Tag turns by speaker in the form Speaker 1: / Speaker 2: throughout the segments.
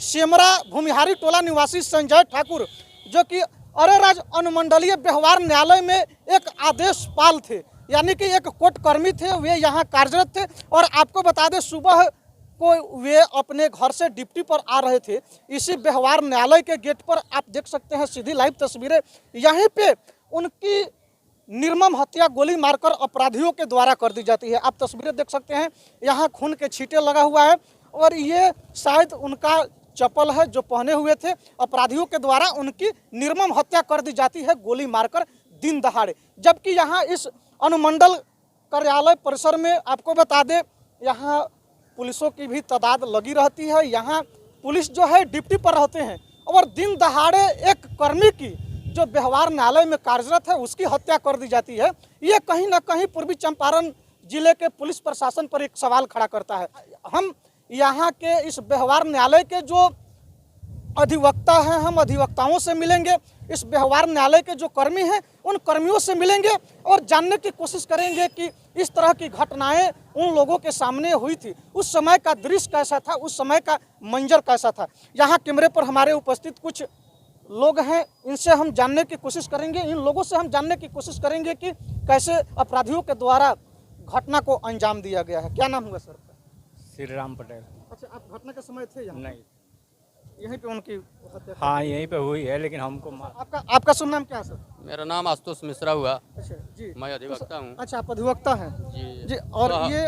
Speaker 1: सेमरा भूमिहारी टोला निवासी संजय ठाकुर, जो कि अरेराज अनुमंडलीय व्यवहार न्यायालय में एक आदेशपाल थे, यानी कि एक कोर्ट कर्मी थे। वे यहाँ कार्यरत थे और आपको बता दें सुबह को वे अपने घर से ड्यूटी पर आ रहे थे। इसी व्यवहार न्यायालय के गेट पर आप देख सकते हैं सीधी लाइव तस्वीरें। यहीं पे उनकी निर्मम हत्या गोली मारकर अपराधियों के द्वारा कर दी जाती है। आप तस्वीरें देख सकते हैं, यहाँ खून के छींटे लगा हुआ है और ये शायद उनका चप्पल है जो पहने हुए थे। अपराधियों के द्वारा उनकी निर्मम हत्या कर दी जाती है गोली मारकर दिन दहाड़े। जबकि यहाँ इस अनुमंडल कार्यालय परिसर में आपको बता दें यहाँ पुलिसों की भी तादाद लगी रहती है। यहाँ पुलिस जो है ड्यूटी पर रहते हैं और दिन दहाड़े एक कर्मी की जो व्यवहार न्यायालय में कार्यरत है उसकी हत्या कर दी जाती है। ये कहीं ना कहीं पूर्वी चंपारण जिले के पुलिस प्रशासन पर एक सवाल खड़ा करता है। हम यहाँ के इस व्यवहार न्यायालय के जो अधिवक्ता हैं, हम अधिवक्ताओं से मिलेंगे, इस व्यवहार न्यायालय के जो कर्मी हैं उन कर्मियों से मिलेंगे और जानने की कोशिश करेंगे कि इस तरह की घटनाएं उन लोगों के सामने हुई थी, उस समय का दृश्य कैसा था, उस समय का मंजर कैसा था। यहाँ कैमरे पर हमारे उपस्थित कुछ लोग हैं, इनसे हम जानने की कोशिश करेंगे, इन लोगों से हम जानने की कोशिश करेंगे कि कैसे अपराधियों के द्वारा घटना को अंजाम दिया गया है। क्या नाम हुआ सर?
Speaker 2: श्री राम पटेल।
Speaker 1: अच्छा, आप घटना के समय थे यहाँ?
Speaker 2: नहीं,
Speaker 1: यहीं पे उनकी हत्या?
Speaker 2: हाँ यहीं पे हुई है, लेकिन हमको
Speaker 1: आपका शुभ नाम क्या है सर?
Speaker 3: मेरा नाम आशुतोष मिश्रा हुआ।
Speaker 1: अच्छा जी,
Speaker 3: मैं अधिवक्ता हूँ।
Speaker 1: अच्छा, आप अधिवक्ता हैं
Speaker 3: जी
Speaker 1: जी। और ये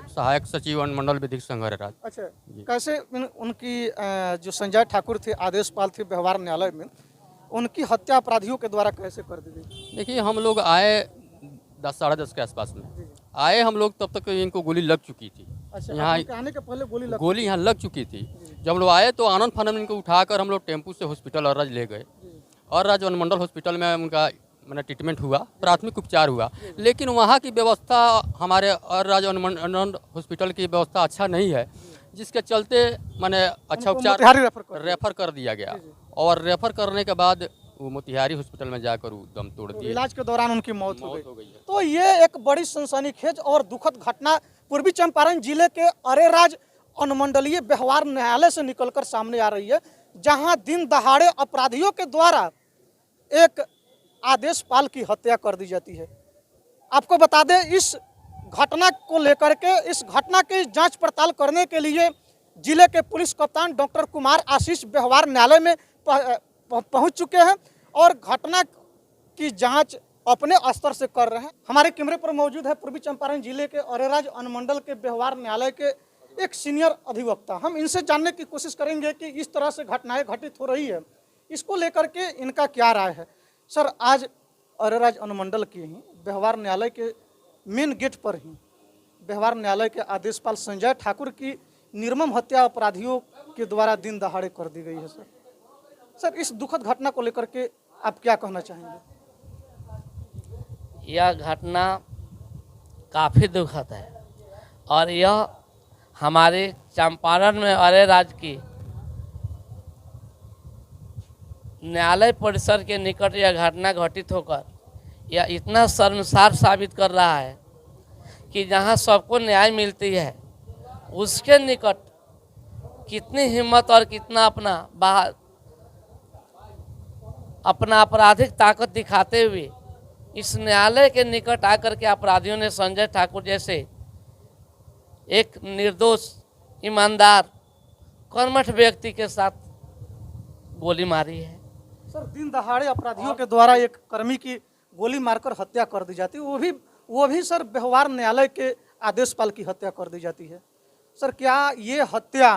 Speaker 3: सहायक सचिव अनुमंडल विधिक संघ अरेराज।
Speaker 1: अच्छा, कैसे उनकी जो संजय ठाकुर थे आदेशपाल थे व्यवहार न्यायालय में, उनकी हत्या अपराधियों के द्वारा कैसे कर दी गई?
Speaker 3: देखिए, हम लोग आए 10 साढ़े 10 के आसपास में आए हम लोग, तब तक इनको गोली लग चुकी थी।
Speaker 1: अच्छा,
Speaker 3: यहाँ
Speaker 1: आने के पहले गोली
Speaker 3: यहाँ लग चुकी थी। जब हम लोग आए तो आनंद फानंद इनको उठाकर हम लोग टेम्पू से हॉस्पिटल अरेराज ले गए और राज्य अनुमंडल हॉस्पिटल में उनका मैंने ट्रीटमेंट हुआ, प्राथमिक उपचार हुआ। लेकिन वहाँ की व्यवस्था हमारे राज्य अनुमंडल हॉस्पिटल की व्यवस्था अच्छा नहीं है, जिसके चलते मैंने अच्छा उपचार रेफर कर दिया गया और रेफर करने के बाद वो मोतिहारी हॉस्पिटल में जाकर दम तोड़ दिए।
Speaker 1: इलाज के दौरान उनकी मौत हो गई। तो ये एक बड़ी सनसनीखेज और दुखद घटना पूर्वी चंपारण जिले के अरेराज अनुमंडलीय व्यवहार न्यायालय से निकलकर सामने आ रही है, जहां दिन दहाड़े अपराधियों के द्वारा एक आदेशपाल की हत्या कर दी जाती है। आपको बता दें इस घटना को लेकर के, इस घटना की जांच पड़ताल करने के लिए जिले के पुलिस कप्तान डॉक्टर कुमार आशीष व्यवहार न्यायालय में पहुंच चुके हैं और घटना की जांच अपने स्तर से कर रहे हैं। हमारे कैमरे पर मौजूद है पूर्वी चंपारण जिले के अरेराज अनुमंडल के व्यवहार न्यायालय के एक सीनियर अधिवक्ता। हम इनसे जानने की कोशिश करेंगे कि इस तरह से घटनाएं घटित हो रही है, इसको लेकर के इनका क्या राय है। सर, आज अरेराज अनुमंडल के ही व्यवहार न्यायालय के मेन गेट पर ही व्यवहार न्यायालय के आदेशपाल संजय ठाकुर की निर्मम हत्या अपराधियों के द्वारा दिन दहाड़े कर दी गई है। सर, इस दुखद घटना को लेकर के आप क्या कहना चाहेंगे?
Speaker 4: यह घटना काफ़ी दुखद है और यह हमारे चंपारण में अरेराज की न्यायालय परिसर के निकट यह घटना घटित होकर यह इतना शर्मसार साबित कर रहा है कि जहां सबको न्याय मिलती है उसके निकट कितनी हिम्मत और कितना अपना आपराधिक ताकत दिखाते हुए इस न्यायालय के निकट आकर के अपराधियों ने संजय ठाकुर जैसे एक निर्दोष, ईमानदार, कर्मठ व्यक्ति के साथ गोली मारी है।
Speaker 1: सर, दिन दहाड़े अपराधियों के द्वारा एक कर्मी की गोली मारकर हत्या कर दी जाती है, वो भी सर व्यवहार न्यायालय के आदेशपाल की हत्या कर दी जाती है। सर, क्या ये हत्या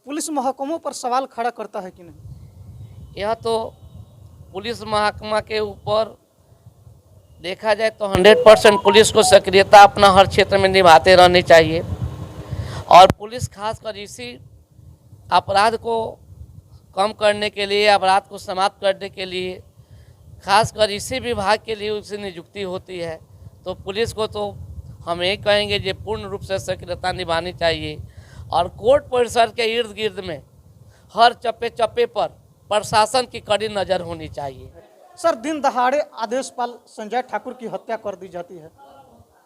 Speaker 1: पुलिस महकमों पर सवाल खड़ा करता है कि नहीं?
Speaker 4: यह तो पुलिस महकमा के ऊपर देखा जाए तो 100% पुलिस को सक्रियता अपना हर क्षेत्र में निभाते रहनी चाहिए और पुलिस खासकर इसी अपराध को कम करने के लिए, अपराध को समाप्त करने के लिए खासकर इसी विभाग के लिए उसकी नियुक्ति होती है। तो पुलिस को तो हम यही कहेंगे कि पूर्ण रूप से सक्रियता निभानी चाहिए और कोर्ट परिसर के इर्द गिर्द में हर चप्पे चप्पे पर प्रशासन की कड़ी नज़र होनी चाहिए।
Speaker 1: सर, दिन दहाड़े आदेशपाल संजय ठाकुर की हत्या कर दी जाती है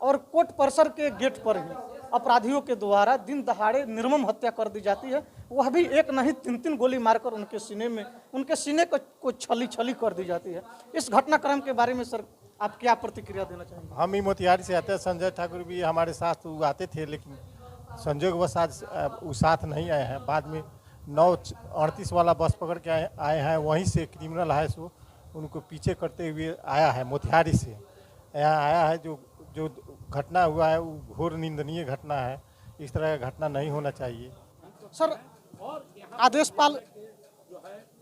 Speaker 1: और कोर्ट परिसर के गेट पर ही अपराधियों के द्वारा दिन दहाड़े निर्मम हत्या कर दी जाती है, वह भी एक नहीं 3-3 गोली मारकर उनके सीने को छली छली कर दी जाती है। इस घटनाक्रम के बारे में सर आप क्या प्रतिक्रिया देना चाहेंगे?
Speaker 5: हम ही मोतिहारी से आते हैं, संजय ठाकुर भी हमारे साथ वो आते थे, लेकिन संजोगवश आज वो साथ नहीं आए हैं। बाद में 9:38 वाला बस पकड़ के आए हैं, वहीं से क्रिमिनल है सो उनको पीछे करते हुए आया है, मोतिहारी से यहाँ आया है। जो घटना हुआ है वो घोर निंदनीय घटना है, इस तरह का घटना नहीं होना चाहिए।
Speaker 1: सर, आदेशपाल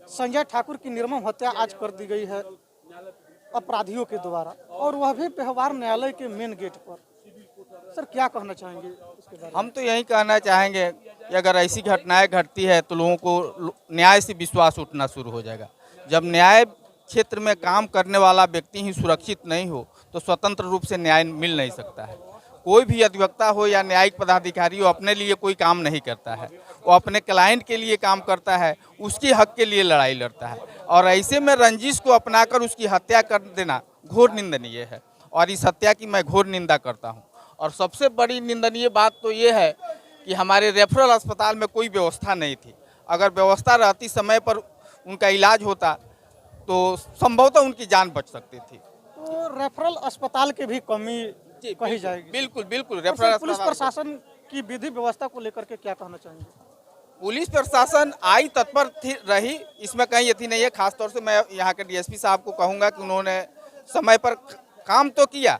Speaker 1: संजय ठाकुर की निर्मम हत्या आज कर दी गई है अपराधियों के द्वारा, और वह भी व्यवहार न्यायालय के मेन गेट पर। सर, क्या कहना चाहेंगे इसके बारे में?
Speaker 6: हम तो यही कहना चाहेंगे कि अगर ऐसी घटनाएं घटती है तो लोगों को न्याय से विश्वास उठना शुरू हो जाएगा। जब न्याय क्षेत्र में काम करने वाला व्यक्ति ही सुरक्षित नहीं हो तो स्वतंत्र रूप से न्याय मिल नहीं सकता है। कोई भी अधिवक्ता हो या न्यायिक पदाधिकारी हो अपने लिए कोई काम नहीं करता है, वो अपने क्लाइंट के लिए काम करता है, उसकी हक के लिए लड़ाई लड़ता है। और ऐसे में रंजिश को अपनाकर उसकी हत्या कर देना घोर निंदनीय है, और इस हत्या की मैं घोर निंदा करता हूँ। और सबसे बड़ी निंदनीय बात तो ये है कि हमारे रेफरल अस्पताल में कोई व्यवस्था नहीं थी। अगर व्यवस्था रहती, समय पर उनका इलाज होता तो संभवतः उनकी जान बच सकती थी।
Speaker 1: तो रेफरल अस्पताल की भी कमी कही जाएगी?
Speaker 6: बिल्कुल बिल्कुल।
Speaker 1: रेफरल पुलिस प्रशासन की विधि व्यवस्था को लेकर के क्या कहना चाहेंगे?
Speaker 6: पुलिस प्रशासन आई तत्पर रही, इसमें कहीं यथी नहीं है। खासतौर से मैं यहाँ के डीएसपी साहब को कहूँगा कि उन्होंने समय पर काम तो किया,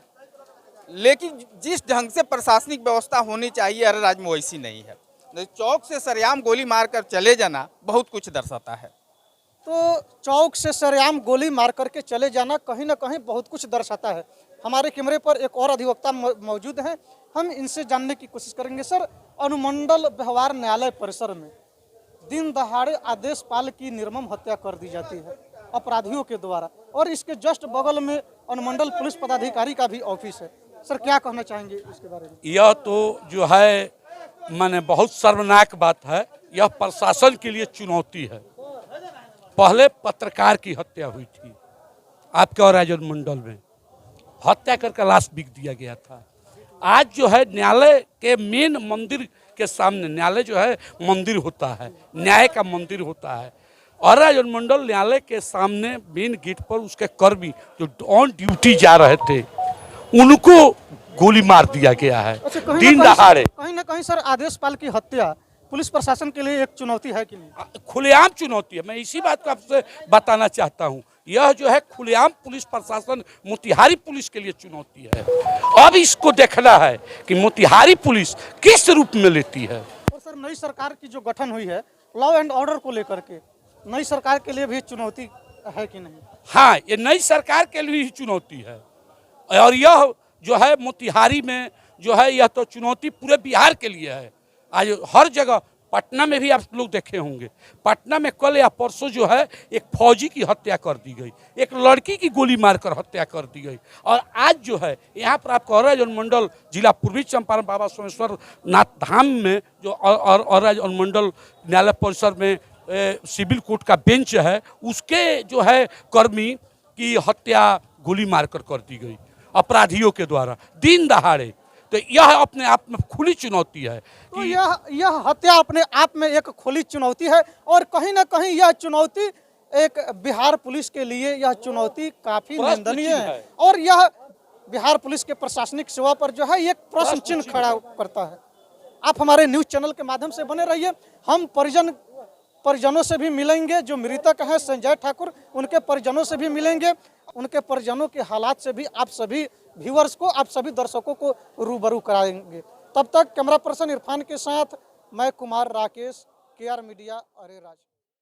Speaker 6: लेकिन जिस ढंग से प्रशासनिक व्यवस्था होनी चाहिए अरे राज्य में वैसी नहीं है। चौक से सरेआम गोली मारकर चले जाना बहुत कुछ दर्शाता है।
Speaker 1: तो चौक से सरेआम गोली मार करके चले जाना कहीं ना कहीं बहुत कुछ दर्शाता है। हमारे कैमरे पर एक और अधिवक्ता मौजूद हैं, हम इनसे जानने की कोशिश करेंगे। सर, अनुमंडल व्यवहार न्यायालय परिसर में दिन दहाड़े आदेशपाल की निर्मम हत्या कर दी जाती है अपराधियों के द्वारा, और इसके जस्ट बगल में अनुमंडल पुलिस पदाधिकारी का भी ऑफिस है। सर, क्या कहना चाहेंगे इसके बारे में?
Speaker 7: यह तो जो है माने बहुत शर्मनाक बात है। यह प्रशासन के लिए चुनौती है। पहले पत्रकार की हत्या हुई थी आपके और अनुमंडल में, हत्या करके लाश बिक दिया गया था। आज जो है न्यायालय के मेन मंदिर के सामने, न्यायालय जो है मंदिर होता है, न्याय का मंदिर होता है, और अनुमंडल न्यायालय के सामने मेन गेट पर उसके कर्मी जो ऑन ड्यूटी जा रहे थे उनको गोली मार दिया गया है। दिन दहाड़े।
Speaker 1: कहीं ना कहीं सर आदेशपाल की हत्या पुलिस प्रशासन के लिए एक चुनौती है कि नहीं?
Speaker 7: खुलेआम चुनौती है। मैं इसी बात को आपसे बताना चाहता हूं, यह जो है खुलेआम पुलिस प्रशासन मोतिहारी पुलिस के लिए चुनौती है। अब इसको देखना है कि मोतिहारी पुलिस किस रूप में लेती है।
Speaker 1: और सर, नई सरकार की जो गठन हुई है लॉ एंड ऑर्डर को लेकर के, नई सरकार के लिए भी चुनौती है कि नहीं?
Speaker 7: हाँ, ये नई सरकार के लिए ही चुनौती है, और यह जो है मोतिहारी में जो है यह तो चुनौती पूरे बिहार के लिए है। आज हर जगह, पटना में भी आप लोग देखे होंगे, पटना में कल या परसों जो है एक फौजी की हत्या कर दी गई, एक लड़की की गोली मारकर हत्या कर दी गई। और आज जो है यहाँ पर आप कह रहे हैं अनुमंडल जिला पूर्वी चंपारण बाबा सोमेश्वर नाथ धाम में जो और अनुमंडल न्यायालय परिसर में सिविल कोर्ट का बेंच है, उसके जो है कर्मी की हत्या गोली मारकर कर दी गई अपराधियों के द्वारा दिन दहाड़े। तो यह अपने आप में खुली चुनौती है।
Speaker 1: तो यह हत्या अपने आप में एक खुली चुनौती है, और कहीं ना कहीं यह चुनौती एक बिहार पुलिस के लिए यह चुनौती काफी निंदनीय है, और यह बिहार पुलिस के प्रशासनिक सेवा पर जो है एक प्रश्न चिन्ह खड़ा करता है। आप हमारे न्यूज चैनल के माध्यम से बने रहिए। हम परिजनों से भी मिलेंगे, जो मृतक हैं संजय ठाकुर, उनके परिजनों से भी मिलेंगे, उनके परिजनों के हालात से भी आप सभी व्यूअर्स को, आप सभी दर्शकों को रूबरू कराएंगे। तब तक कैमरा पर्सन इरफान के साथ मैं कुमार राकेश, KR मीडिया, अरेराज।